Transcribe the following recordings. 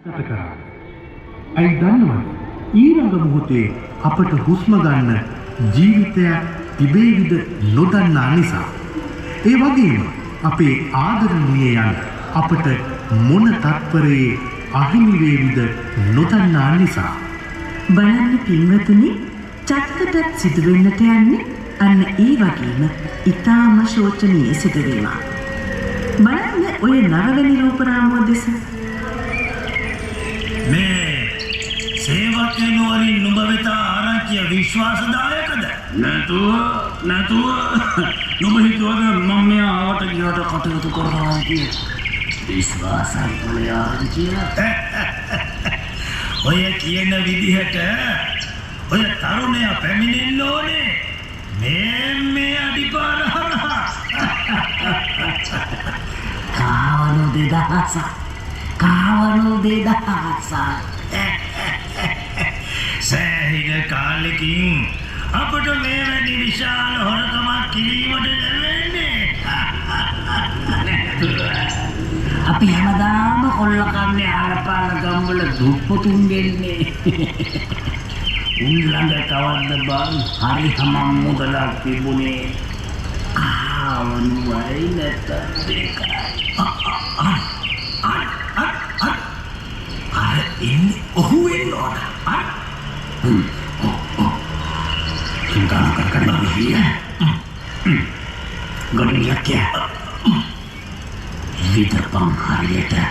ගත කරා. ඇයි දන්නවද? ඊළඟ මොහොතේ අපට හුස්ම ගන්න ජීවිතයක් තිබේවිද නොදන්නා නිසා. ඒ වගේම අපේ ආදරණීයයන් අපට මොන තත්පරේ අහිමි වේවිද නොදන්නා නිසා. බලන්න පින්වතුනි, චත්තටත් සිදුවෙන්නට යන්නේ අන්න ඒ වගේම ඊටාම ශෝචනීය සිදුවීමක්. බලන්න ඔය නරවැනි රූපරාමුව දෙස. මේ සේවකයන් වරින් නුඹ වෙත ආරංචිය විශ්වාසදායකද? නැතුව නුඹ හිතුවද මම මෙයා ආවට ගියට කටයුතු කරනවා කියලා? විශ්වාසයි පොළේ ආරංචිය. ඔය කියන විදිහට ඔය තරුණයා පැමිණෙන්න ඕනේ මේ අඩිපාර හරහා. කාවණු 2000 සෑහෙන කාලෙකින් අපට මේ වැඩි විශාල හොරකමක් කිරීමට ලැබෙන්නේ. අපි හැමදාම කොල්ල කන්නේ ආලපාල ගම්වල දුප්පතුන් ගෙන්නේ. උන් ළඟ තවද්ද බං හරි හමම් මුදලක් තිබුණේ. ආවනුවයි නැත්තම් දෙකයි. අර එන්නේ ඔහු වෙන්න ඕන. Cinta akan bahagia. Goniaknya di depan hari itu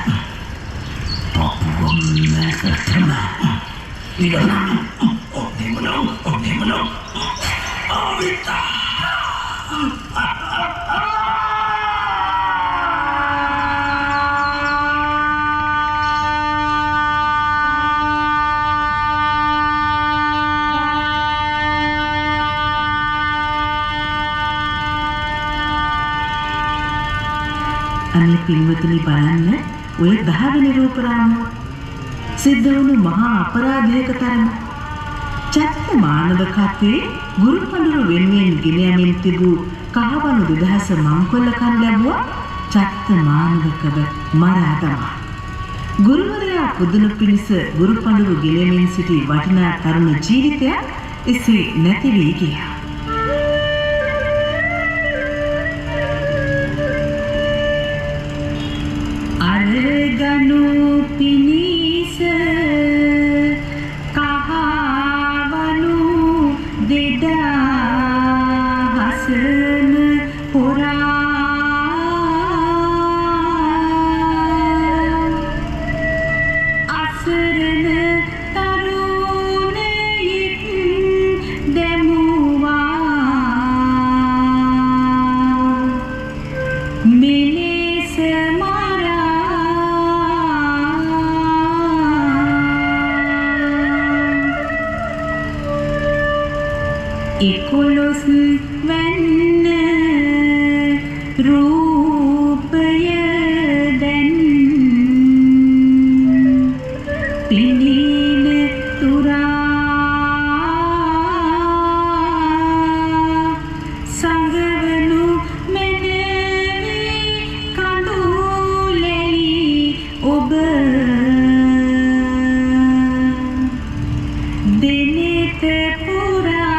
Papua Merah di dalam di mana Amita. අනේ පින්වතුනි, බලන්න ඔය 10 වෙනි රූපරාමුව සිද්ධ වුණු මහා අපරාධයක තරම. චත්ත මානවකත්වයේ ගුරු පඬුරු වෙනුවෙන් ගෙන යමින් තිබූ කහවණු 2000 මංකොල්ල කන් ලැබුවා චත්ත මානවකව මරා දමා. ගුරුවරයා පුදුණු පිණිස ගුරු පඬුරු ගෙන යමින් සිටි වටිනා තරුණ ජීවිතයක් එසේ නැති වී ගියා. අරගනු පිනිස කහවණු 2000ම පුරා අසරණ තරුණයෙක් දැමුවා මෙලෙස එකොළොස් වැන්න රූපය දැන් පිළින තුරා සංගවනු මෙනවි කඳුලැලි ඔබ දෙනෙත පුරා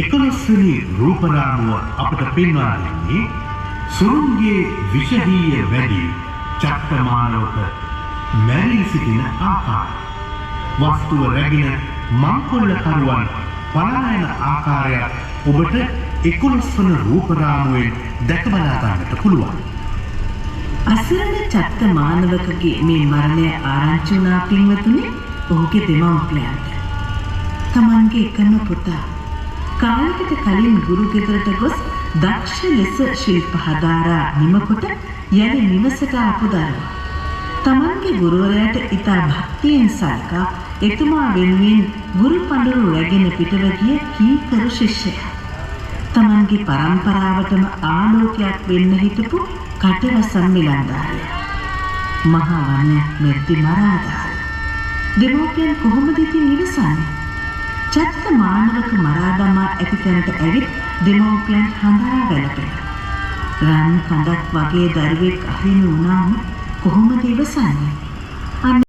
එකොළොස්වෙනි රූපරාමුව අපට පෙන්වා දෙන්නේ සුරුන්ගේ විෂහීය වැඩි චත්තමානවක මැරී සිටින ආකාරය. වස්තුව රැගෙන මංකොල්ලකරුවන් පලායන ආකාරයක් ඔබට 11 වන රූපරාමුවෙන් දැක බලා ගන්නට පුළුවන්. අසරණ චත්ත මානවකගේ මේ මරණය ආරංචි වුණා පින්වතුනි ඔහුගේ දෙමව්පියන්ට. තමන්ගේ එකම පුතා කාලයකට කලින් ගුරු ගෙදරට ගොස් දක්ෂ ලෙස ශිල්ප හදාරා නිමකොට යන නිවසට ආපු දරුවා. තමන්ගේ ගුරුවරයාට ඉතා භක්තියෙන් සලකා එතුමා වෙනුවෙන් ගුරු පඬුරු රැගෙන පිටව ගිය කීකරු ශිෂ්‍යයා. තමන්ගේ පරම්පරාවටම ආලෝකයක් වෙන්න හිටපු කටවසම් මිලන්දාරියා. මහා වනයක් මෙද්දි මරා දාලා. දෙමෝපියන් කොහොමද ඉතින් ඉවසන්නේ? චත්ත මානවක මරා දමා ඇති තැනට ඇවිත් දෙමව්පියන් හඬා වැළපෙනවා. රන් කඳක් වගේ දරුවෙක් අහිමි වුණාම කොහොමද ඉවසන්නේ?